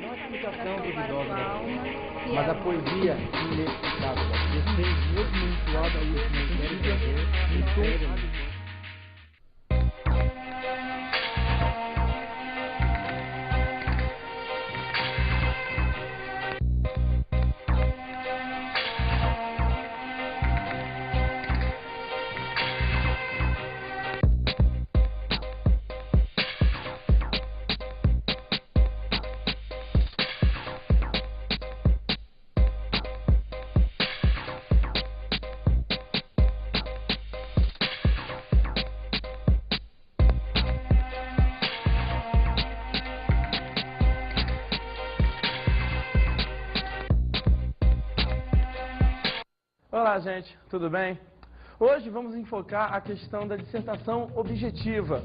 Não a explicação Explicação duvidosa para da tua ciência, alma, que mas é a poesia inexplicável da ciência. Mesmo manipulada ao último critério, Olá, gente, tudo bem? Hoje vamos enfocar a questão da dissertação objetiva.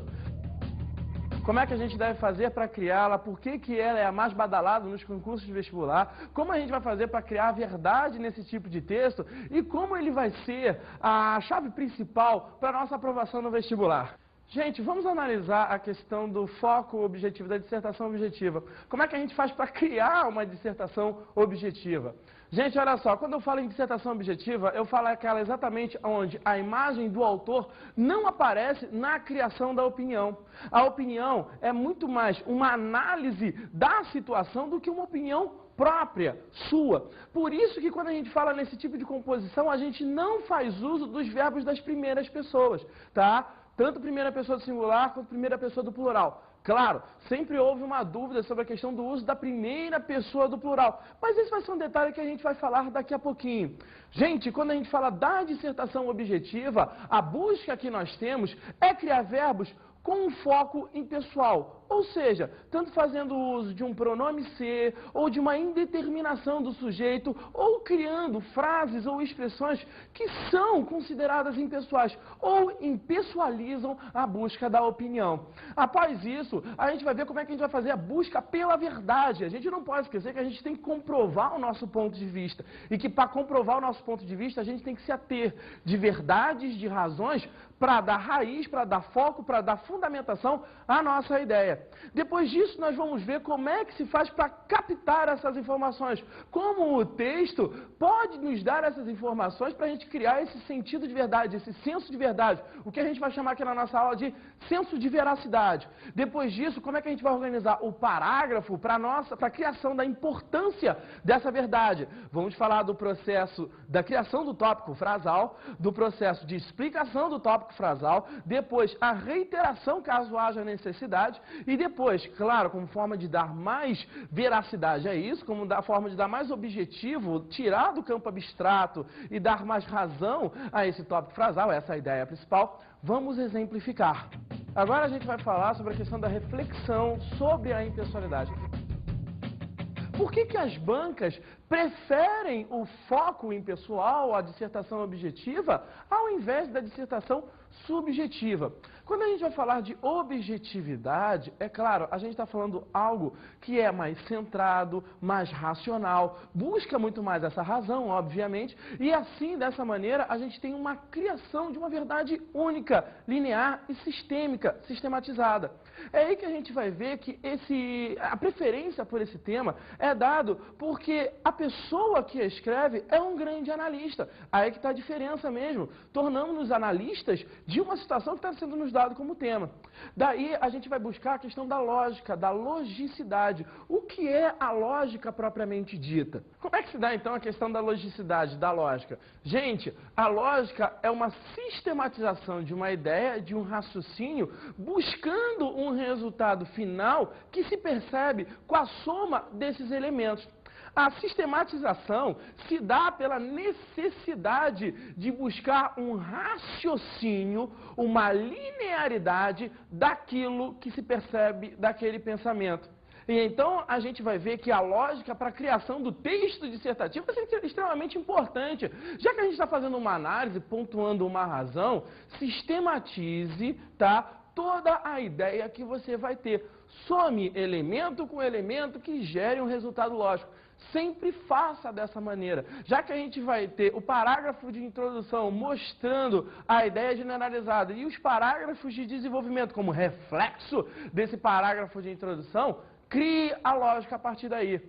Como é que a gente deve fazer para criá-la? Por que ela é a mais badalada nos concursos de vestibular? Como a gente vai fazer para criar a verdade nesse tipo de texto? E como ele vai ser a chave principal para a nossa aprovação no vestibular? Gente, vamos analisar a questão do foco objetivo, da dissertação objetiva. Como é que a gente faz para criar uma dissertação objetiva? Gente, olha só, quando eu falo em dissertação objetiva, eu falo aquela exatamente onde a imagem do autor não aparece na criação da opinião. A opinião é muito mais uma análise da situação do que uma opinião própria, sua. Por isso que quando a gente fala nesse tipo de composição, a gente não faz uso dos verbos das primeiras pessoas, tá? Tanto primeira pessoa do singular quanto primeira pessoa do plural. Claro, sempre houve uma dúvida sobre a questão do uso da primeira pessoa do plural. Mas esse vai ser um detalhe que a gente vai falar daqui a pouquinho. Gente, quando a gente fala da dissertação objetiva, a busca que nós temos é criar verbos com um foco impessoal. Ou seja, tanto fazendo uso de um pronome ser, ou de uma indeterminação do sujeito, ou criando frases ou expressões que são consideradas impessoais, ou impessoalizam a busca da opinião. Após isso, a gente vai ver como é que a gente vai fazer a busca pela verdade. A gente não pode esquecer que a gente tem que comprovar o nosso ponto de vista. E que para comprovar o nosso ponto de vista, a gente tem que se ater de verdades, de razões, para dar raiz, para dar foco, para dar fundamentação à nossa ideia. Depois disso, nós vamos ver como é que se faz para captar essas informações. Como o texto pode nos dar essas informações para a gente criar esse sentido de verdade, esse senso de verdade. O que a gente vai chamar aqui na nossa aula de senso de veracidade. Depois disso, como é que a gente vai organizar o parágrafo para a criação da importância dessa verdade. Vamos falar do processo da criação do tópico frasal, do processo de explicação do tópico frasal, depois a reiteração caso haja necessidade e depois, claro, como forma de dar mais veracidade a isso, como forma de dar mais objetivo, tirar do campo abstrato e dar mais razão a esse tópico frasal, essa é a ideia principal, vamos exemplificar. Agora a gente vai falar sobre a questão da reflexão sobre a impessoalidade. Por que as bancas preferem o foco impessoal, a dissertação objetiva, ao invés da dissertação subjetiva? Quando a gente vai falar de objetividade, é claro, a gente está falando algo que é mais centrado, mais racional, busca muito mais essa razão, obviamente, e assim, dessa maneira, a gente tem uma criação de uma verdade única, linear e sistêmica, sistematizada. É aí que a gente vai ver que a preferência por esse tema é dado porque a pessoa que escreve é um grande analista. Aí que está a diferença mesmo. Tornamos-nos analistas de uma situação que está sendo nos dado como tema. Daí a gente vai buscar a questão da lógica, da logicidade. O que é a lógica propriamente dita? Como é que se dá então a questão da logicidade, da lógica? Gente, a lógica é uma sistematização de uma ideia, de um raciocínio, buscando um resultado final que se percebe com a soma desses elementos. A sistematização se dá pela necessidade de buscar um raciocínio, uma linearidade daquilo que se percebe daquele pensamento. E então a gente vai ver que a lógica para a criação do texto dissertativo vai ser extremamente importante. Já que a gente está fazendo uma análise, pontuando uma razão, sistematize, tá, toda a ideia que você vai ter. Some elemento com elemento que gere um resultado lógico. Sempre faça dessa maneira. Já que a gente vai ter o parágrafo de introdução mostrando a ideia generalizada e os parágrafos de desenvolvimento como reflexo desse parágrafo de introdução, crie a lógica a partir daí.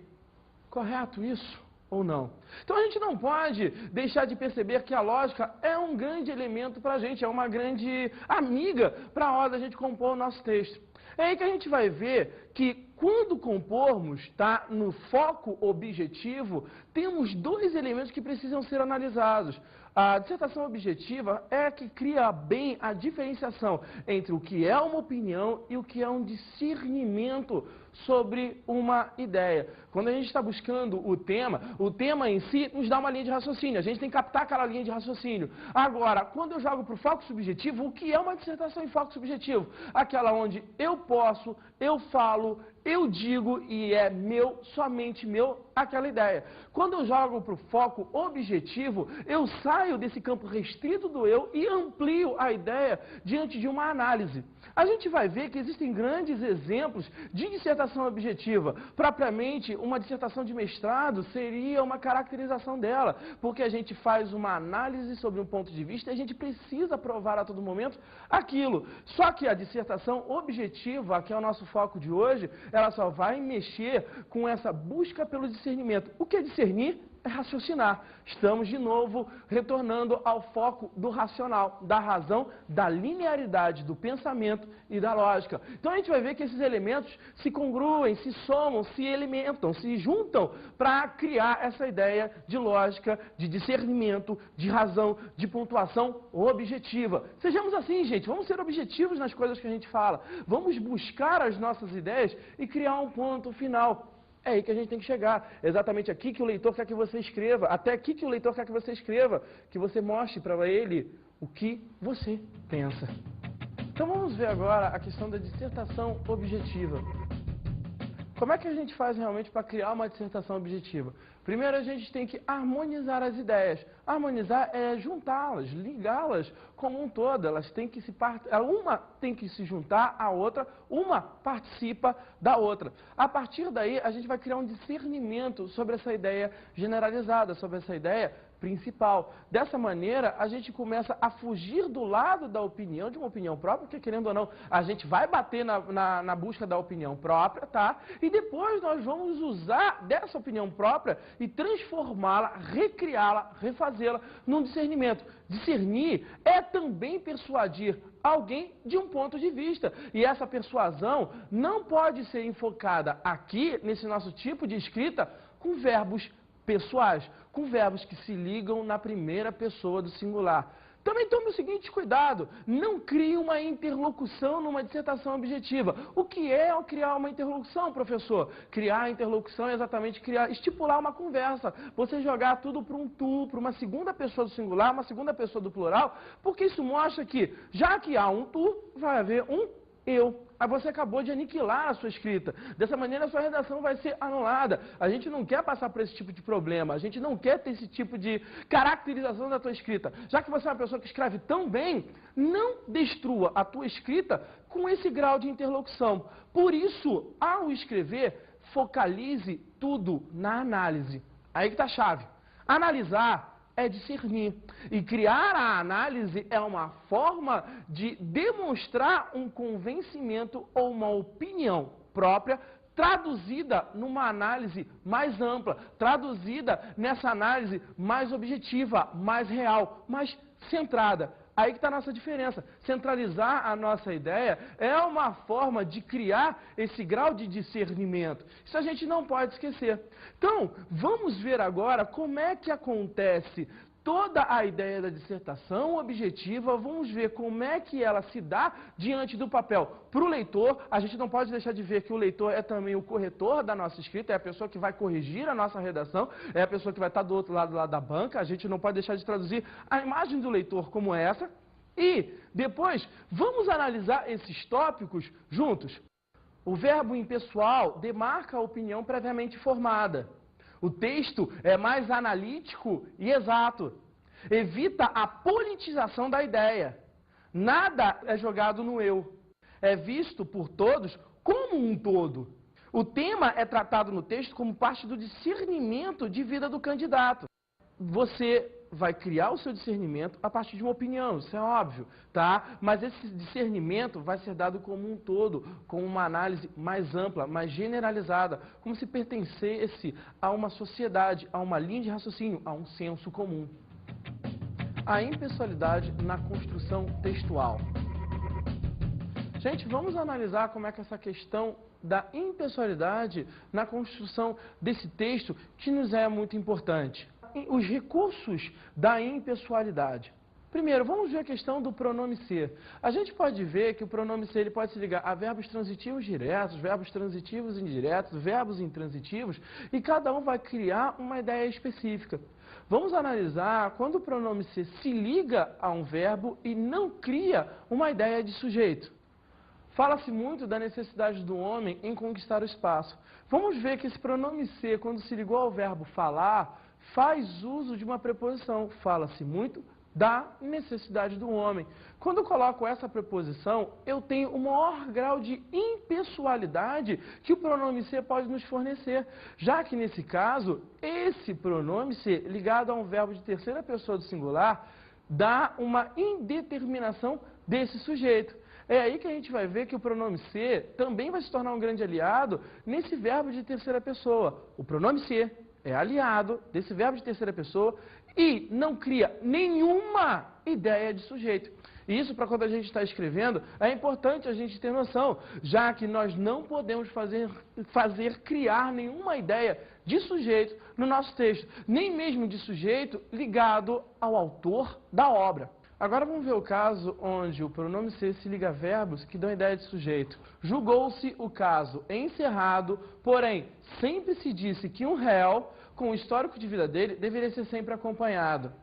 Correto isso ou não? Então a gente não pode deixar de perceber que a lógica é um grande elemento para a gente, é uma grande amiga para a hora da gente compor o nosso texto. É aí que a gente vai ver que quando compormos, tá, no foco objetivo, temos dois elementos que precisam ser analisados. A dissertação objetiva é a que cria bem a diferenciação entre o que é uma opinião e o que é um discernimento sobre uma ideia. Quando a gente está buscando o tema em si nos dá uma linha de raciocínio, a gente tem que captar aquela linha de raciocínio. Agora, quando eu jogo para o foco subjetivo, o que é uma dissertação em foco subjetivo? Aquela onde eu posso, eu falo, eu digo e é meu, somente meu, aquela ideia. Quando eu jogo para o foco objetivo, eu saio desse campo restrito do eu e amplio a ideia diante de uma análise. A gente vai ver que existem grandes exemplos de dissertação objetiva. Propriamente, uma dissertação de mestrado seria uma caracterização dela, porque a gente faz uma análise sobre um ponto de vista e a gente precisa provar a todo momento aquilo. Só que a dissertação objetiva, que é o nosso foco de hoje, ela só vai mexer com essa busca pelo discernimento. O que é discernir? É raciocinar. Estamos, de novo, retornando ao foco do racional, da razão, da linearidade do pensamento e da lógica. Então a gente vai ver que esses elementos se congruem, se somam, se elementam, se juntam para criar essa ideia de lógica, de discernimento, de razão, de pontuação objetiva. Sejamos assim, gente, vamos ser objetivos nas coisas que a gente fala. Vamos buscar as nossas ideias e criar um ponto final. É aí que a gente tem que chegar. É exatamente aqui que o leitor quer que você escreva. Até aqui que o leitor quer que você escreva. Que você mostre para ele o que você pensa. Então vamos ver agora a questão da dissertação objetiva. Como é que a gente faz realmente para criar uma dissertação objetiva? Primeiro a gente tem que harmonizar as ideias. Harmonizar é juntá-las, ligá-las como um todo. Elas têm que uma tem que se juntar à outra, uma participa da outra. A partir daí a gente vai criar um discernimento sobre essa ideia generalizada, sobre essa ideia principal. Dessa maneira, a gente começa a fugir do lado da opinião, de uma opinião própria, porque, querendo ou não, a gente vai bater na busca da opinião própria, tá? E depois nós vamos usar dessa opinião própria e transformá-la, recriá-la, refazê-la num discernimento. Discernir é também persuadir alguém de um ponto de vista. E essa persuasão não pode ser enfocada aqui, nesse nosso tipo de escrita, com verbos pessoais, com verbos que se ligam na primeira pessoa do singular. Também tome o seguinte cuidado, não crie uma interlocução numa dissertação objetiva. O que é criar uma interlocução, professor? Criar interlocução é exatamente estipular uma conversa. Você jogar tudo para um tu, para uma segunda pessoa do singular, uma segunda pessoa do plural, porque isso mostra que, já que há um tu, vai haver um eu. Aí você acabou de aniquilar a sua escrita. Dessa maneira a sua redação vai ser anulada. A gente não quer passar por esse tipo de problema. A gente não quer ter esse tipo de caracterização da tua escrita. Já que você é uma pessoa que escreve tão bem, não destrua a tua escrita com esse grau de interlocução. Por isso, ao escrever, focalize tudo na análise. Aí que está a chave. Analisar é discernir. E criar a análise é uma forma de demonstrar um convencimento ou uma opinião própria traduzida numa análise mais ampla, traduzida nessa análise mais objetiva, mais real, mais centrada. Aí que está a nossa diferença. Centralizar a nossa ideia é uma forma de criar esse grau de discernimento. Isso a gente não pode esquecer. Então, vamos ver agora como é que acontece toda a ideia da dissertação objetiva, vamos ver como é que ela se dá diante do papel. Para o leitor, a gente não pode deixar de ver que o leitor é também o corretor da nossa escrita, é a pessoa que vai corrigir a nossa redação, é a pessoa que vai estar do outro lado lá da banca, a gente não pode deixar de traduzir a imagem do leitor como essa. E depois, vamos analisar esses tópicos juntos. O verbo impessoal demarca a opinião previamente formada. O texto é mais analítico e exato. Evita a politização da ideia. Nada é jogado no eu. É visto por todos como um todo. O tema é tratado no texto como parte do discernimento de vida do candidato. você vai criar o seu discernimento a partir de uma opinião, isso é óbvio, tá? Mas esse discernimento vai ser dado como um todo, com uma análise mais ampla, mais generalizada, como se pertencesse a uma sociedade, a uma linha de raciocínio, a um senso comum. A impessoalidade na construção textual. Gente, vamos analisar como é que essa questão da impessoalidade na construção desse texto, que nos é muito importante. Os recursos da impessoalidade. Primeiro, vamos ver a questão do pronome ser. A gente pode ver que o pronome ser ele pode se ligar a verbos transitivos diretos, verbos transitivos indiretos, verbos intransitivos, e cada um vai criar uma ideia específica. Vamos analisar quando o pronome ser se liga a um verbo e não cria uma ideia de sujeito. Fala-se muito da necessidade do homem em conquistar o espaço. Vamos ver que esse pronome ser, quando se ligou ao verbo falar, faz uso de uma preposição. Fala-se muito da necessidade do homem. Quando eu coloco essa preposição, eu tenho o maior grau de impessoalidade que o pronome ser pode nos fornecer, já que nesse caso, esse pronome ser ligado a um verbo de terceira pessoa do singular dá uma indeterminação desse sujeito. É aí que a gente vai ver que o pronome ser também vai se tornar um grande aliado nesse verbo de terceira pessoa. O pronome ser é aliado desse verbo de terceira pessoa e não cria nenhuma ideia de sujeito. E isso, para quando a gente está escrevendo, é importante a gente ter noção, já que nós não podemos criar nenhuma ideia de sujeito no nosso texto, nem mesmo de sujeito ligado ao autor da obra. Agora vamos ver o caso onde o pronome ser se liga a verbos que dão ideia de sujeito. Julgou-se o caso encerrado, porém, sempre se disse que um réu, com o histórico de vida dele, deveria ser sempre acompanhado.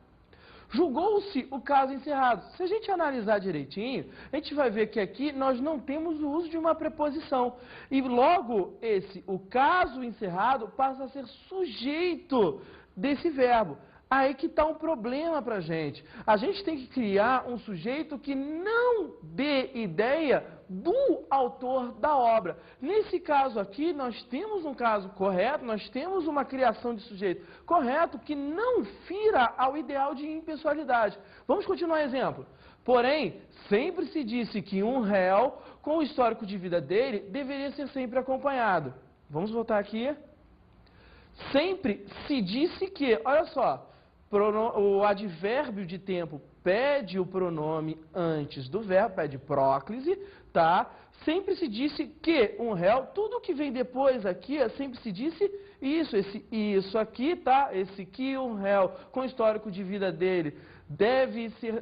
Julgou-se o caso encerrado. Se a gente analisar direitinho, a gente vai ver que aqui nós não temos o uso de uma preposição. E logo, o caso encerrado passa a ser sujeito desse verbo. Aí que está um problema para a gente. A gente tem que criar um sujeito que não dê ideia do autor da obra. Nesse caso aqui, nós temos um caso correto, nós temos uma criação de sujeito correto que não fira ao ideal de impessoalidade. Vamos continuar o exemplo. Porém, sempre se disse que um réu, com o histórico de vida dele, deveria ser sempre acompanhado. Vamos voltar aqui. Sempre se disse que, olha só, o advérbio de tempo pede o pronome antes do verbo, pede próclise, tá? Sempre se disse que um réu, tudo que vem depois aqui, sempre se disse isso aqui, tá? Esse que um réu com o histórico de vida dele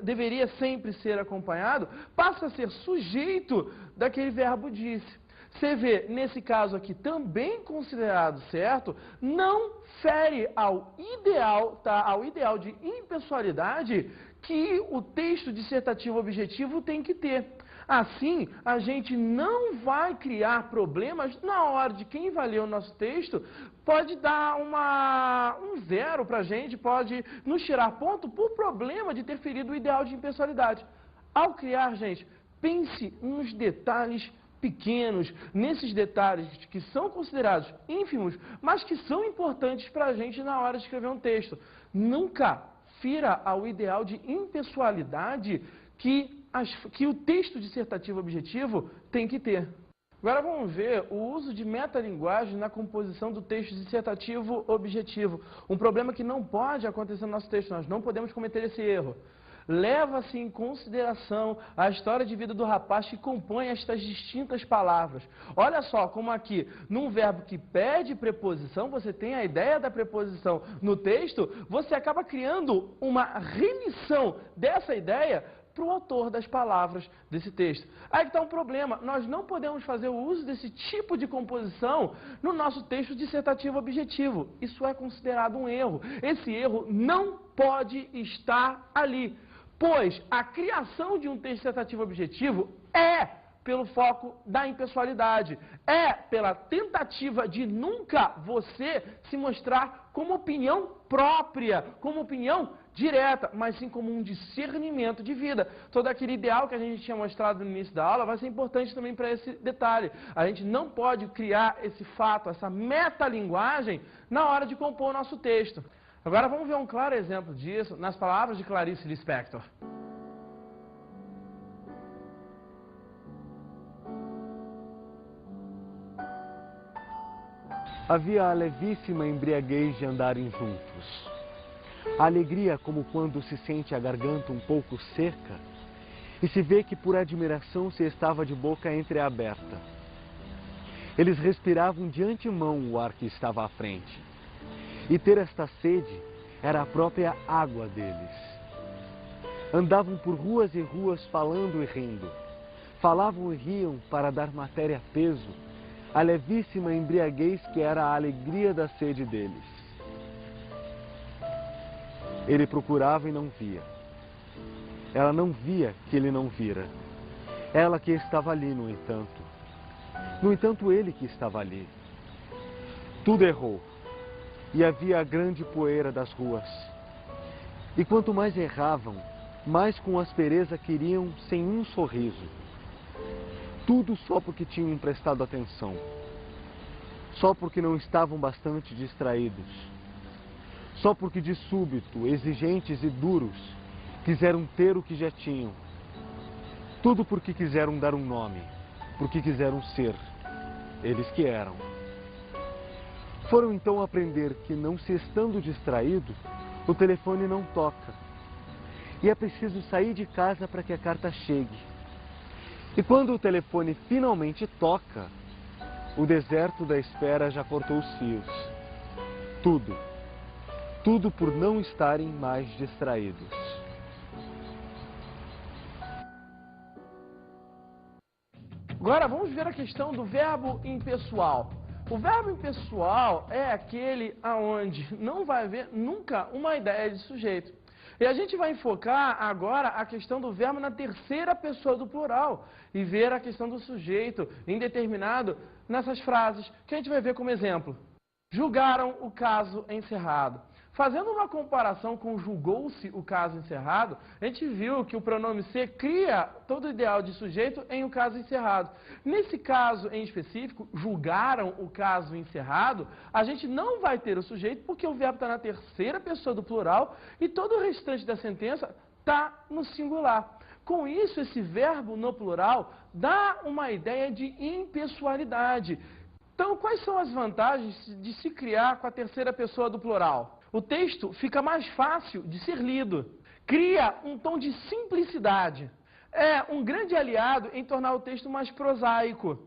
deveria sempre ser acompanhado, passa a ser sujeito daquele verbo disse. Você vê, nesse caso aqui, também considerado certo, não fere ao ideal, tá? Ao ideal de impessoalidade que o texto dissertativo objetivo tem que ter. Assim, a gente não vai criar problemas na hora de quem vai ler o nosso texto, pode dar um zero para a gente, pode nos tirar ponto por problema de ter ferido o ideal de impessoalidade. Ao criar, gente, pense nos detalhes pequenos, nesses detalhes que são considerados ínfimos, mas que são importantes para a gente na hora de escrever um texto. Nunca fira ao ideal de impessoalidade que o texto dissertativo objetivo tem que ter. Agora vamos ver o uso de metalinguagem na composição do texto dissertativo objetivo. Um problema que não pode acontecer no nosso texto, nós não podemos cometer esse erro. Leva-se em consideração a história de vida do rapaz que compõe estas distintas palavras. Olha só como aqui, num verbo que pede preposição, você tem a ideia da preposição no texto, você acaba criando uma remissão dessa ideia para o autor das palavras desse texto. Aí que está um problema, nós não podemos fazer o uso desse tipo de composição no nosso texto dissertativo objetivo. Isso é considerado um erro. Esse erro não pode estar ali. Pois a criação de um texto dissertativo objetivo é pelo foco da impessoalidade, é pela tentativa de nunca você se mostrar como opinião própria, como opinião direta, mas sim como um discernimento de vida. Todo aquele ideal que a gente tinha mostrado no início da aula vai ser importante também para esse detalhe. A gente não pode criar esse fato, essa metalinguagem, na hora de compor o nosso texto. Agora vamos ver um claro exemplo disso nas palavras de Clarice Lispector. Havia a levíssima embriaguez de andarem juntos. A alegria como quando se sente a garganta um pouco seca e se vê que por admiração se estava de boca entreaberta. Eles respiravam de antemão o ar que estava à frente. E ter esta sede era a própria água deles. Andavam por ruas e ruas falando e rindo. Falavam e riam para dar matéria a peso à levíssima embriaguez que era a alegria da sede deles. Ele procurava e não via. Ela não via que ele não vira. Ela que estava ali, no entanto. No entanto, ele que estava ali. Tudo errou. E havia a grande poeira das ruas. E quanto mais erravam, mais com aspereza queriam sem um sorriso. Tudo só porque tinham prestado atenção. Só porque não estavam bastante distraídos. Só porque de súbito, exigentes e duros, quiseram ter o que já tinham. Tudo porque quiseram dar um nome, porque quiseram ser, eles que eram. Foram então aprender que, não se estando distraído, o telefone não toca. E é preciso sair de casa para que a carta chegue. E quando o telefone finalmente toca, o deserto da espera já cortou os fios. Tudo. Tudo por não estarem mais distraídos. Agora vamos ver a questão do verbo impessoal. O verbo impessoal é aquele aonde não vai haver nunca uma ideia de sujeito. E a gente vai enfocar agora a questão do verbo na terceira pessoa do plural e ver a questão do sujeito indeterminado nessas frases que a gente vai ver como exemplo. Julgaram o caso encerrado. Fazendo uma comparação com julgou-se o caso encerrado, a gente viu que o pronome ser cria todo o ideal de sujeito em o caso encerrado. Nesse caso em específico, julgaram o caso encerrado, a gente não vai ter o sujeito porque o verbo está na terceira pessoa do plural e todo o restante da sentença está no singular. Com isso, esse verbo no plural dá uma ideia de impessoalidade. Então, quais são as vantagens de se criar com a terceira pessoa do plural? O texto fica mais fácil de ser lido. Cria um tom de simplicidade. É um grande aliado em tornar o texto mais prosaico.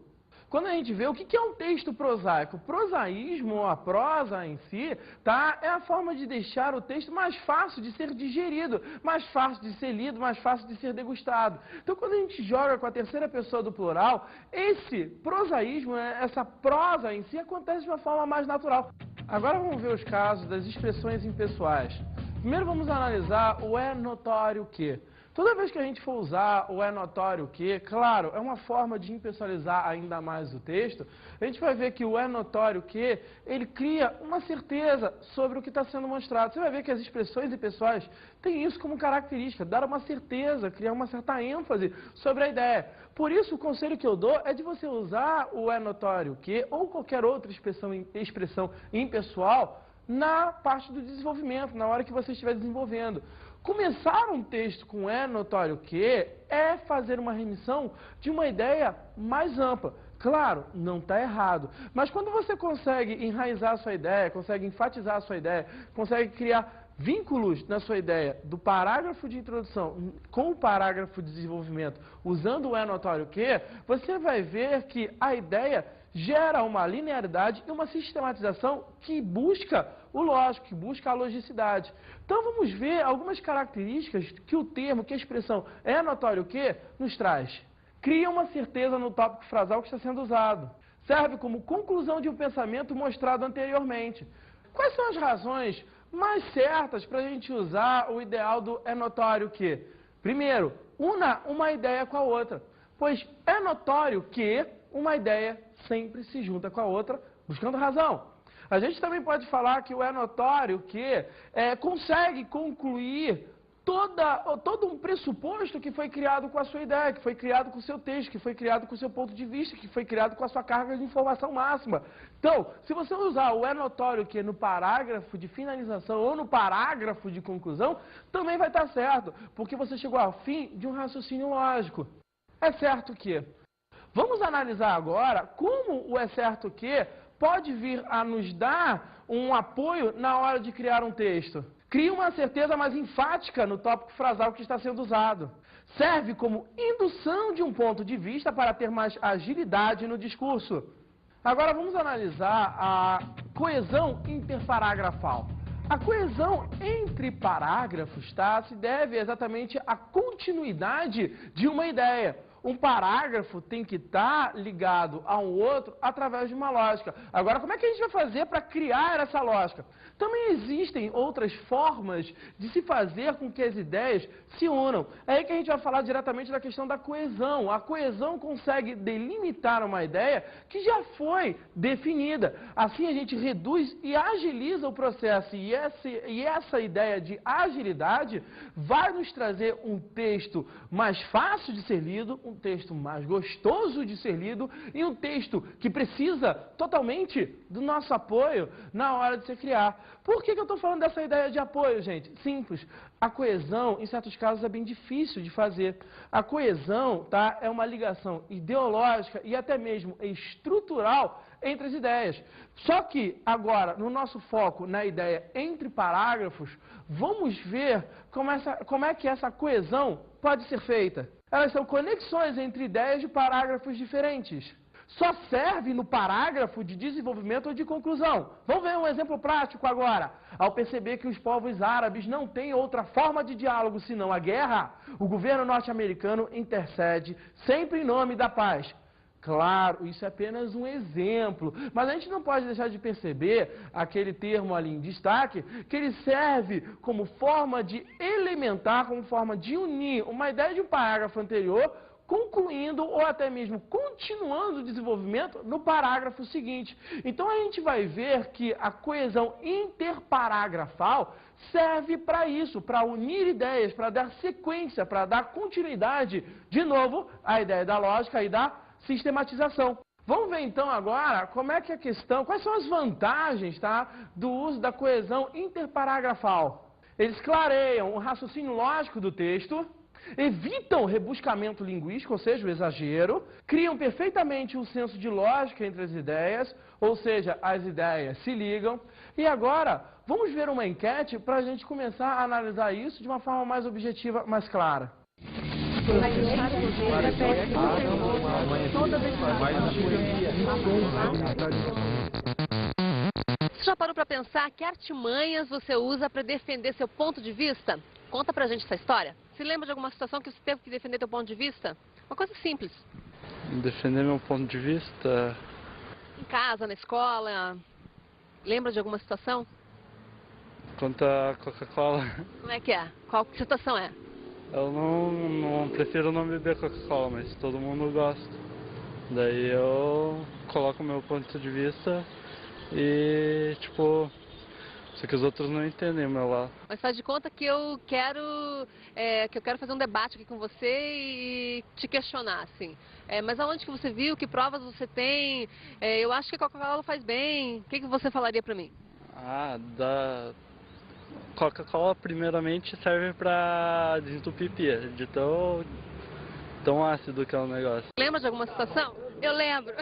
Quando a gente vê o que é um texto prosaico, o prosaísmo, ou a prosa em si, tá? É a forma de deixar o texto mais fácil de ser digerido, mais fácil de ser lido, mais fácil de ser degustado. Então, quando a gente joga com a terceira pessoa do plural, esse prosaísmo, essa prosa em si, acontece de uma forma mais natural. Agora vamos ver os casos das expressões impessoais. Primeiro vamos analisar o é notório que. Toda vez que a gente for usar o é notório que, claro, é uma forma de impessoalizar ainda mais o texto, a gente vai ver que o é notório que, ele cria uma certeza sobre o que está sendo mostrado. Você vai ver que as expressões impessoais têm isso como característica, dar uma certeza, criar uma certa ênfase sobre a ideia. Por isso, o conselho que eu dou é de você usar o é notório que, ou qualquer outra expressão impessoal, na parte do desenvolvimento, na hora que você estiver desenvolvendo. Começar um texto com é notório que é fazer uma remissão de uma ideia mais ampla. Claro, não está errado, mas quando você consegue enraizar a sua ideia, consegue enfatizar a sua ideia, consegue criar vínculos na sua ideia do parágrafo de introdução com o parágrafo de desenvolvimento, usando o é notório que, você vai ver que a ideia gera uma linearidade e uma sistematização que busca o lógico, que busca a logicidade. Então vamos ver algumas características que o termo, que a expressão é notório que nos traz. Cria uma certeza no tópico frasal que está sendo usado. Serve como conclusão de um pensamento mostrado anteriormente. Quais são as razões mais certas para a gente usar o ideal do é notório que? Primeiro, una uma ideia com a outra, pois é notório que uma ideia sempre se junta com a outra, buscando razão. A gente também pode falar que o é notório que consegue concluir todo um pressuposto que foi criado com a sua ideia, que foi criado com o seu texto, que foi criado com o seu ponto de vista, que foi criado com a sua carga de informação máxima. Então, se você usar o é notório que no parágrafo de finalização ou no parágrafo de conclusão, também vai estar certo, porque você chegou ao fim de um raciocínio lógico. É certo que... Vamos analisar agora como o é certo que pode vir a nos dar um apoio na hora de criar um texto. Cria uma certeza mais enfática no tópico frasal que está sendo usado. Serve como indução de um ponto de vista para ter mais agilidade no discurso. Agora vamos analisar a coesão interparagrafal. A coesão entre parágrafos, tá, se deve exatamente à continuidade de uma ideia. Um parágrafo tem que estar ligado a um outro através de uma lógica. Agora, como é que a gente vai fazer para criar essa lógica? Também existem outras formas de se fazer com que as ideias se unam. É aí que a gente vai falar diretamente da questão da coesão. A coesão consegue delimitar uma ideia que já foi definida. Assim a gente reduz e agiliza o processo. E essa ideia de agilidade vai nos trazer um texto mais fácil de ser lido, um texto mais gostoso de ser lido e um texto que precisa totalmente do nosso apoio na hora de se criar. Por que eu estou falando dessa ideia de apoio, gente? Simples. A coesão, em certos casos, é bem difícil de fazer. A coesão, tá, é uma ligação ideológica e até mesmo estrutural entre as ideias. Só que, agora, no nosso foco na ideia entre parágrafos, vamos ver como é que essa coesão pode ser feita. Elas são conexões entre ideias de parágrafos diferentes. Só serve no parágrafo de desenvolvimento ou de conclusão. Vamos ver um exemplo prático agora. Ao perceber que os povos árabes não têm outra forma de diálogo senão a guerra, o governo norte-americano intercede sempre em nome da paz. Claro, isso é apenas um exemplo, mas a gente não pode deixar de perceber aquele termo ali em destaque, que ele serve como forma de elementar, como forma de unir uma ideia de um parágrafo anterior, concluindo ou até mesmo continuando o desenvolvimento no parágrafo seguinte. Então a gente vai ver que a coesão interparagrafal serve para isso, para unir ideias, para dar sequência, para dar continuidade, de novo, à ideia da lógica e da sistematização. Vamos ver então agora como é que a questão, quais são as vantagens, tá, do uso da coesão interparagrafal. Eles clareiam o raciocínio lógico do texto, evitam rebuscamento linguístico, ou seja, o exagero, criam perfeitamente um senso de lógica entre as ideias, ou seja, as ideias se ligam. E agora, vamos ver uma enquete para a gente começar a analisar isso de uma forma mais objetiva, mais clara. Você já parou para pensar que artimanhas você usa para defender seu ponto de vista? Conta pra gente essa história. Se lembra de alguma situação que você teve que defender teu ponto de vista? Uma coisa simples. Defender meu ponto de vista? Em casa, na escola. Lembra de alguma situação? Quanto à Coca-Cola. Como é que é? Qual situação é? Eu não prefiro não beber Coca-Cola, mas todo mundo gosta. Daí eu coloco meu ponto de vista e, tipo, só que os outros não entendem o meu lado. Mas faz de conta que eu quero fazer um debate aqui com você e te questionar, assim. Mas aonde que você viu? Que provas você tem? Eu acho que a Coca-Cola faz bem. O que você falaria pra mim? Coca-Cola primeiramente serve pra desentupir pia, de tão ácido que é o negócio. Lembra de alguma situação? Eu lembro.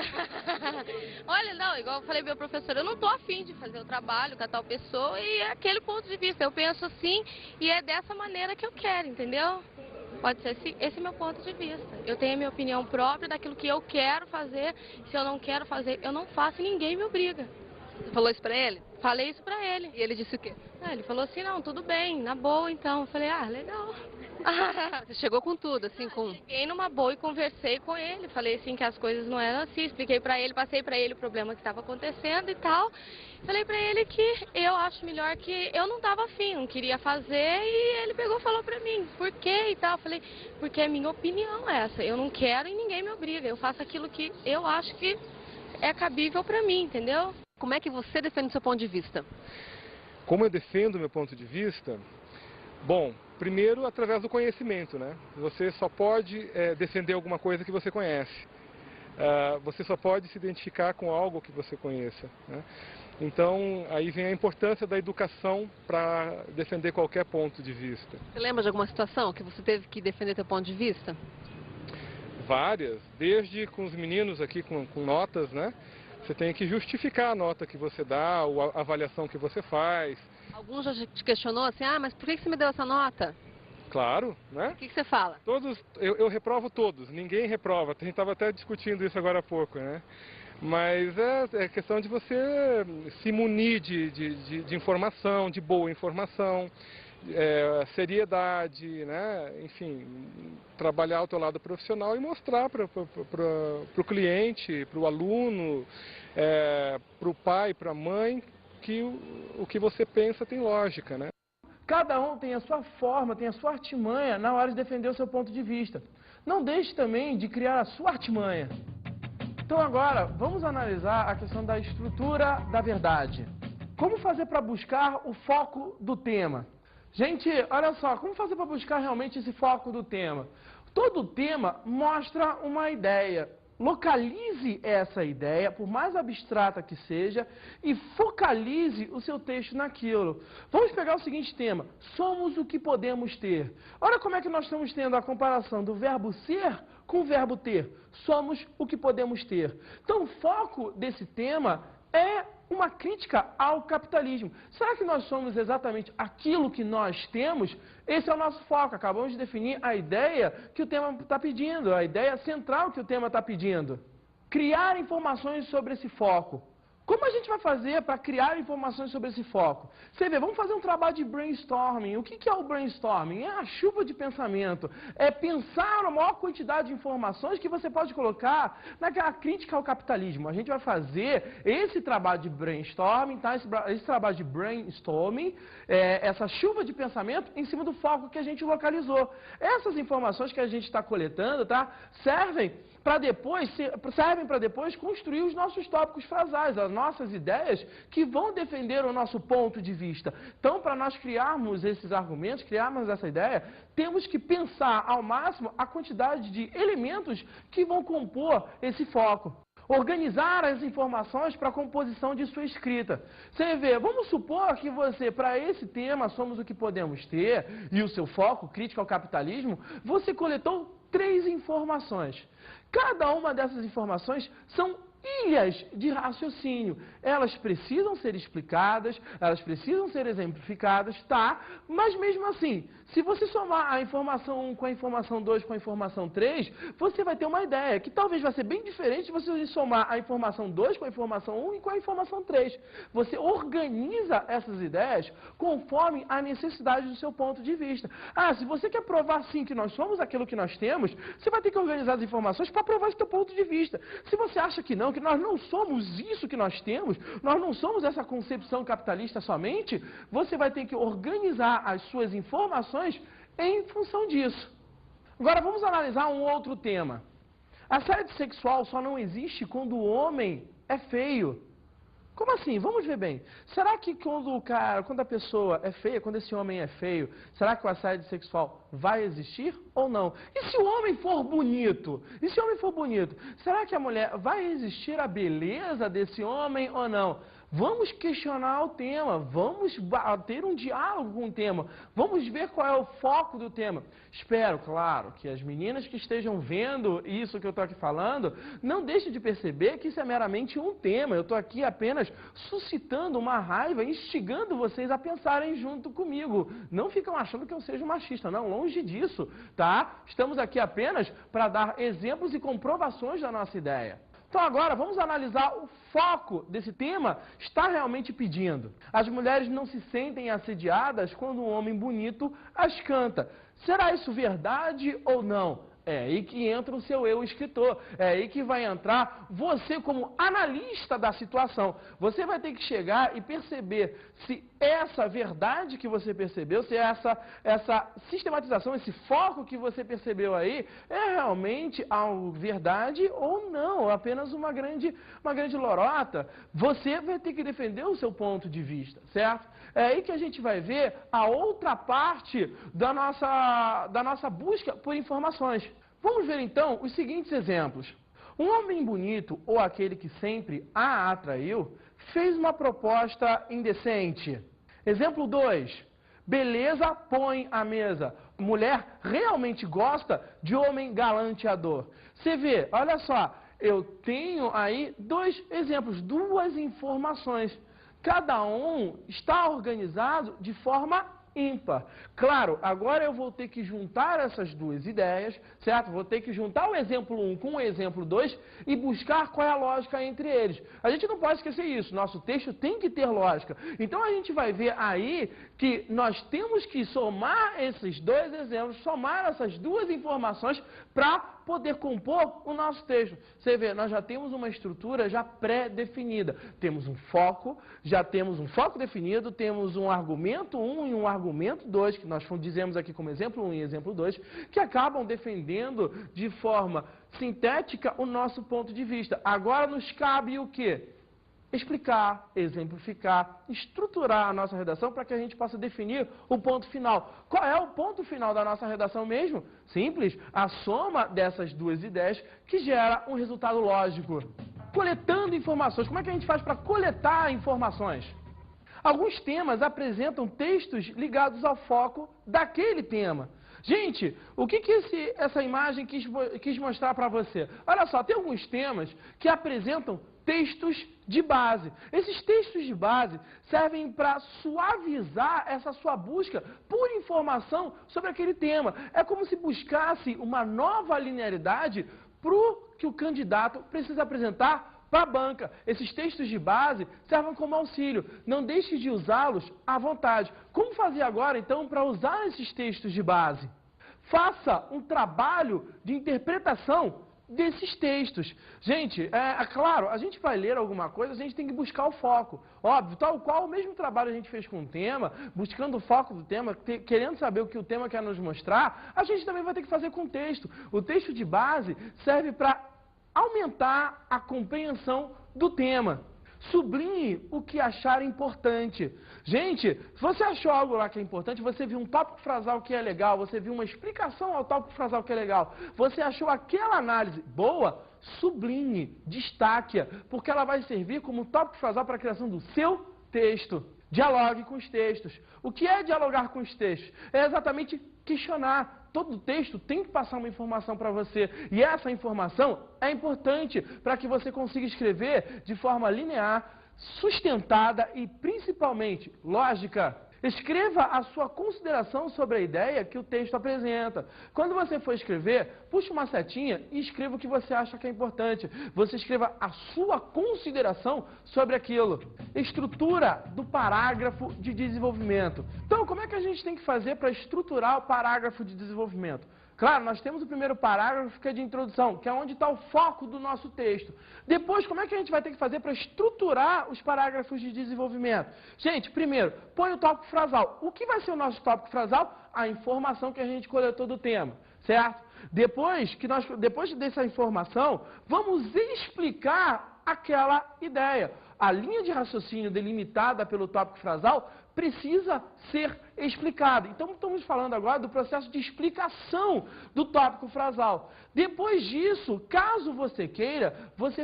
Olha, não, igual eu falei pro meu professor, eu não tô afim de fazer o trabalho com a tal pessoa e é aquele ponto de vista. Eu penso assim e é dessa maneira que eu quero, entendeu? Pode ser esse é meu ponto de vista. Eu tenho a minha opinião própria daquilo que eu quero fazer. Se eu não quero fazer, eu não faço e ninguém me obriga. Você falou isso pra ele? Falei isso pra ele. E ele disse o quê? Ele falou assim, não, tudo bem, na boa então. Eu falei, legal. Você chegou com tudo, assim, com... Cheguei numa boa e conversei com ele. Falei assim que as coisas não eram assim, expliquei pra ele, passei pra ele o problema que estava acontecendo e tal. Falei pra ele que eu acho melhor que eu não tava afim, não queria fazer e ele pegou e falou pra mim, por quê e tal. Eu falei, porque é minha opinião essa, eu não quero e ninguém me obriga, eu faço aquilo que eu acho que é cabível pra mim, entendeu? Como é que você defende o seu ponto de vista? Como eu defendo meu ponto de vista? Bom, Primeiro, através do conhecimento, né? Você só pode defender alguma coisa que você conhece. Você só pode se identificar com algo que você conheça, né? Então, aí vem a importância da educação para defender qualquer ponto de vista. Você lembra de alguma situação que você teve que defender seu ponto de vista? Várias, desde com os meninos aqui com notas, né? Você tem que justificar a nota que você dá, a avaliação que você faz. Algum já te questionou assim, mas por que você me deu essa nota? Claro, né? O que você fala? Todos, eu reprovo todos, ninguém reprova. A gente estava até discutindo isso agora há pouco, né? Mas é questão de você se munir de informação, de boa informação, seriedade, né? Enfim, trabalhar ao teu lado profissional e mostrar para o cliente, para o aluno, para o pai, para a mãe, que o que você pensa tem lógica, né? Cada um tem a sua forma, tem a sua artimanha na hora de defender o seu ponto de vista. Não deixe também de criar a sua artimanha. Então agora, vamos analisar a questão da estrutura da verdade. Como fazer para buscar o foco do tema? Gente, olha só, como fazer para buscar realmente esse foco do tema? Todo tema mostra uma ideia. Localize essa ideia, por mais abstrata que seja, e focalize o seu texto naquilo. Vamos pegar o seguinte tema: somos o que podemos ter. Olha como é que nós estamos tendo a comparação do verbo ser com o verbo ter. Somos o que podemos ter. Então, o foco desse tema é uma crítica ao capitalismo. Será que nós somos exatamente aquilo que nós temos? Esse é o nosso foco. Acabamos de definir a ideia que o tema está pedindo, a ideia central que o tema está pedindo. Criar informações sobre esse foco. Como a gente vai fazer para criar informações sobre esse foco? Você vê, vamos fazer um trabalho de brainstorming. O que é o brainstorming? É a chuva de pensamento. É pensar a maior quantidade de informações que você pode colocar naquela crítica ao capitalismo. A gente vai fazer esse trabalho de brainstorming, tá? Esse trabalho de brainstorming, essa chuva de pensamento em cima do foco que a gente localizou. Essas informações que a gente está coletando, tá? Servem para depois construir os nossos tópicos frasais, as nossas ideias que vão defender o nosso ponto de vista. Então, para nós criarmos esses argumentos, criarmos essa ideia, temos que pensar ao máximo a quantidade de elementos que vão compor esse foco. Organizar as informações para a composição de sua escrita. Você vê, vamos supor que você, para esse tema, somos o que podemos ter, e o seu foco, crítica ao capitalismo, você coletou 3 informações. Cada uma dessas informações são ilhas de raciocínio. Elas precisam ser explicadas, elas precisam ser exemplificadas, tá? Mas mesmo assim, se você somar a informação 1 com a informação 2 com a informação 3, você vai ter uma ideia que talvez vai ser bem diferente de você somar a informação 2 com a informação 1 e com a informação 3. Você organiza essas ideias conforme a necessidade do seu ponto de vista. Se você quer provar sim que nós somos aquilo que nós temos, você vai ter que organizar as informações para provar esse seu ponto de vista. Se você acha que nós não somos isso que nós temos, nós não somos essa concepção capitalista somente, você vai ter que organizar as suas informações em função disso. Agora vamos analisar um outro tema. Assédio sexual só não existe quando o homem é feio. Como assim? Vamos ver bem. Será que quando a pessoa é feia, quando esse homem é feio, será que o assédio sexual vai existir ou não? E se o homem for bonito? E se o homem for bonito, será que a mulher vai resistir à beleza desse homem ou não? Vamos questionar o tema, vamos ter um diálogo com o tema, vamos ver qual é o foco do tema. Espero, claro, que as meninas que estejam vendo isso que eu estou aqui falando, não deixem de perceber que isso é meramente um tema. Eu estou aqui apenas suscitando uma raiva, instigando vocês a pensarem junto comigo. Não ficam achando que eu seja machista, não, longe disso, tá? Estamos aqui apenas para dar exemplos e comprovações da nossa ideia. Então agora vamos analisar o foco desse tema está realmente pedindo. As mulheres não se sentem assediadas quando um homem bonito as canta. Será isso verdade ou não? É aí que entra o seu eu escritor, é aí que vai entrar você como analista da situação. Você vai ter que chegar e perceber se essa verdade que você percebeu, se essa sistematização, esse foco que você percebeu aí, é realmente algo verdade ou não, ou apenas uma grande lorota. Você vai ter que defender o seu ponto de vista, certo? É aí que a gente vai ver a outra parte da nossa busca por informações. Vamos ver então os seguintes exemplos. Um homem bonito, ou aquele que sempre a atraiu, fez uma proposta indecente. Exemplo 2. Beleza põe à mesa. Mulher realmente gosta de homem galanteador. Você vê, olha só, eu tenho aí 2 exemplos, 2 informações. Cada um está organizado de forma ímpar. Claro, agora eu vou ter que juntar essas 2 ideias, certo? Vou ter que juntar o exemplo 1 com o exemplo 2 e buscar qual é a lógica entre eles. A gente não pode esquecer isso, nosso texto tem que ter lógica. Então a gente vai ver aí que nós temos que somar esses 2 exemplos, somar essas 2 informações para poder compor o nosso texto. Você vê, nós já temos uma estrutura já pré-definida. Temos um foco, já temos um foco definido, temos um argumento 1 e um argumento 2, que nós dizemos aqui como exemplo 1 e exemplo 2, que acabam defendendo de forma sintética o nosso ponto de vista. Agora nos cabe o quê? Explicar, exemplificar, estruturar a nossa redação para que a gente possa definir o ponto final. Qual é o ponto final da nossa redação mesmo? Simples, a soma dessas 2 ideias que gera um resultado lógico. Coletando informações. Como é que a gente faz para coletar informações? Alguns temas apresentam textos ligados ao foco daquele tema. Gente, o que essa imagem quis mostrar para você? Olha só, tem alguns temas que apresentam textos de base. Esses textos de base servem para suavizar essa sua busca por informação sobre aquele tema. É como se buscasse uma nova linearidade para o que o candidato precisa apresentar para a banca. Esses textos de base servem como auxílio. Não deixe de usá-los à vontade. Como fazer agora, então, para usar esses textos de base? Faça um trabalho de interpretação desses textos. Gente, é claro, a gente vai ler alguma coisa, a gente tem que buscar o foco. Óbvio, tal qual o mesmo trabalho a gente fez com o tema, buscando o foco do tema, querendo saber o que o tema quer nos mostrar, a gente também vai ter que fazer com o texto. O texto de base serve para aumentar a compreensão do tema. Sublinhe o que achar importante. Gente, se você achou algo lá que é importante, você viu um tópico frasal que é legal, você viu uma explicação ao tópico frasal que é legal, você achou aquela análise boa, sublinhe, destaque-a, porque ela vai servir como tópico frasal para a criação do seu texto. Dialogue com os textos. O que é dialogar com os textos? É exatamente questionar. Todo texto tem que passar uma informação para você. E essa informação é importante para que você consiga escrever de forma linear, sustentada e principalmente lógica. Escreva a sua consideração sobre a ideia que o texto apresenta. Quando você for escrever, puxe uma setinha e escreva o que você acha que é importante. Você escreva a sua consideração sobre aquilo. Estrutura do parágrafo de desenvolvimento. Então, como é que a gente tem que fazer para estruturar o parágrafo de desenvolvimento? Claro, nós temos o primeiro parágrafo que é de introdução, que é onde está o foco do nosso texto. Depois, como é que a gente vai ter que fazer para estruturar os parágrafos de desenvolvimento? Gente, primeiro, põe o tópico frasal. O que vai ser o nosso tópico frasal? A informação que a gente coletou do tema, certo? Depois dessa informação, vamos explicar aquela ideia. A linha de raciocínio delimitada pelo tópico frasal precisa ser explicada. Então, estamos falando agora do processo de explicação do tópico frasal. Depois disso, caso você queira, você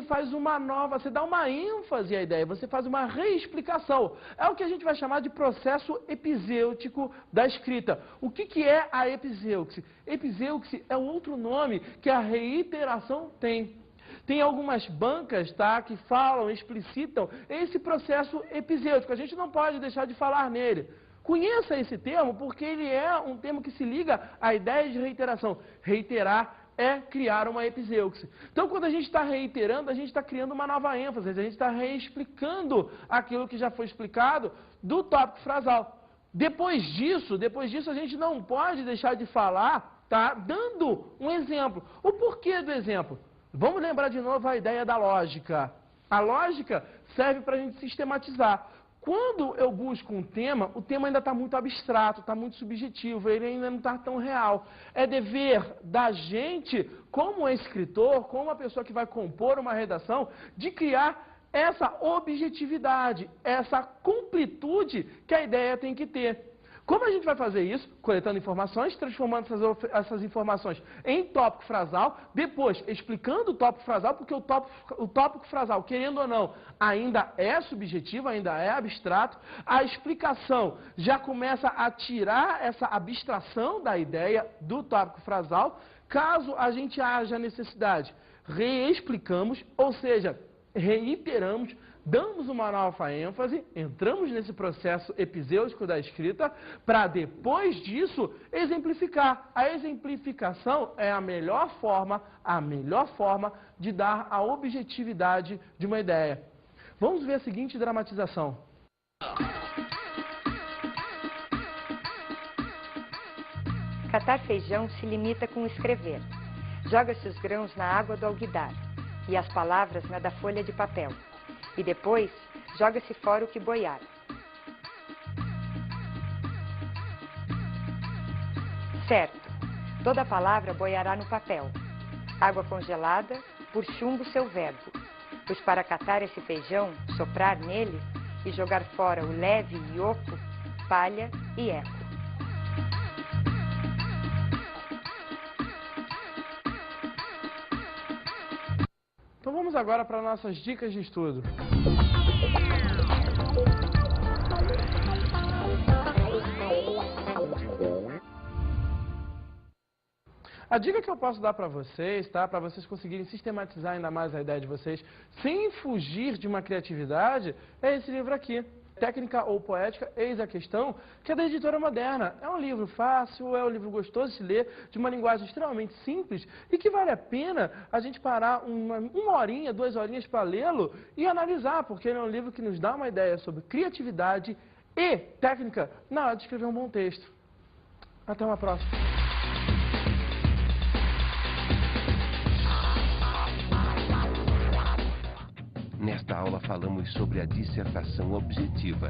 dá uma ênfase à ideia, você faz uma reexplicação. É o que a gente vai chamar de processo epizêutico da escrita. O que é a epizêuxe? Epizêuxe é outro nome que a reiteração tem. Tem algumas bancas, tá, que falam, explicitam esse processo epizêutico. A gente não pode deixar de falar nele. Conheça esse termo porque ele é um termo que se liga à ideia de reiteração. Reiterar é criar uma epizêuxe. Então, quando a gente está reiterando, a gente está criando uma nova ênfase, a gente está reexplicando aquilo que já foi explicado do tópico frasal. Depois disso, a gente não pode deixar de falar, tá? Dando um exemplo. O porquê do exemplo? Vamos lembrar de novo a ideia da lógica. A lógica serve para a gente sistematizar. Quando eu busco um tema, o tema ainda está muito abstrato, está muito subjetivo, ele ainda não está tão real. É dever da gente, como escritor, como uma pessoa que vai compor uma redação, de criar essa objetividade, essa completude que a ideia tem que ter. Como a gente vai fazer isso? Coletando informações, transformando essas informações em tópico frasal, depois explicando o tópico frasal, porque o tópico frasal, querendo ou não, ainda é subjetivo, ainda é abstrato. A explicação já começa a tirar essa abstração da ideia do tópico frasal. Caso a gente haja necessidade, reexplicamos, ou seja, reiteramos, damos uma nova ênfase, entramos nesse processo epizêutico da escrita, para depois disso exemplificar. A exemplificação é a melhor forma de dar a objetividade de uma ideia. Vamos ver a seguinte dramatização. Catar feijão se limita com escrever. Joga-se os grãos na água do alguidar e as palavras na da folha de papel. E depois, joga-se fora o que boiar. Certo, toda palavra boiará no papel. Água congelada, por chumbo seu verbo. Pois para catar esse feijão, soprar nele e jogar fora o leve e oco, palha e eco. Então vamos agora para nossas dicas de estudo. A dica que eu posso dar para vocês, tá? Para vocês conseguirem sistematizar ainda mais a ideia de vocês, sem fugir de uma criatividade, é esse livro aqui. Técnica ou Poética, eis a questão, que é da Editora Moderna. É um livro fácil, é um livro gostoso de se ler, de uma linguagem extremamente simples e que vale a pena a gente parar uma horinha, 2 horinhas para lê-lo e analisar, porque ele é um livro que nos dá uma ideia sobre criatividade e técnica na hora de escrever um bom texto. Até uma próxima. Nesta aula falamos sobre a dissertação objetiva.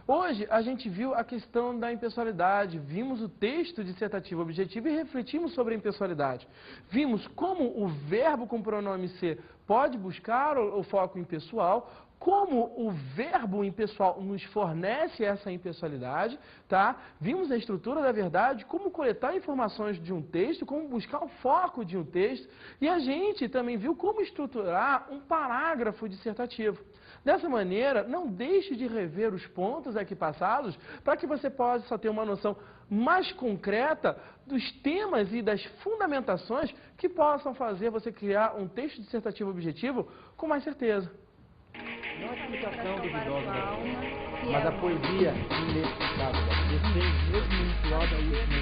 Hoje a gente viu a questão da impessoalidade, vimos o texto dissertativo objetivo e refletimos sobre a impessoalidade. Vimos como o verbo com pronome ser pode buscar o foco impessoal, como o verbo impessoal nos fornece essa impessoalidade, tá? Vimos a estrutura da verdade, como coletar informações de um texto, como buscar o foco de um texto, e a gente também viu como estruturar um parágrafo dissertativo. Dessa maneira, não deixe de rever os pontos aqui passados, para que você possa ter uma noção mais concreta dos temas e das fundamentações que possam fazer você criar um texto dissertativo objetivo com mais certeza. Não a explicação duvidosa da poesia, mas a poesia inexplicável. Você mesmo implora isso,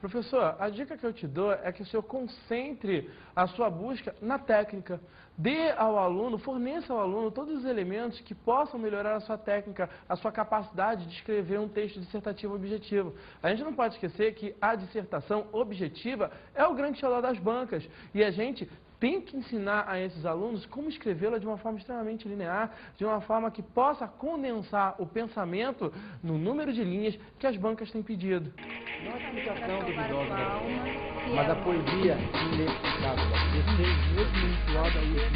Professor, a dica que eu te dou é que o senhor concentre a sua busca na técnica. Dê ao aluno, forneça ao aluno todos os elementos que possam melhorar a sua técnica, a sua capacidade de escrever um texto dissertativo objetivo. A gente não pode esquecer que a dissertação objetiva é o grande xodó das bancas. E a gente tem que ensinar a esses alunos como escrevê-la de uma forma extremamente linear, de uma forma que possa condensar o pensamento no número de linhas que as bancas têm pedido. Não a explicação duvidosa da poesia, mas a poesia inexplicável. Você mesmo implora isso,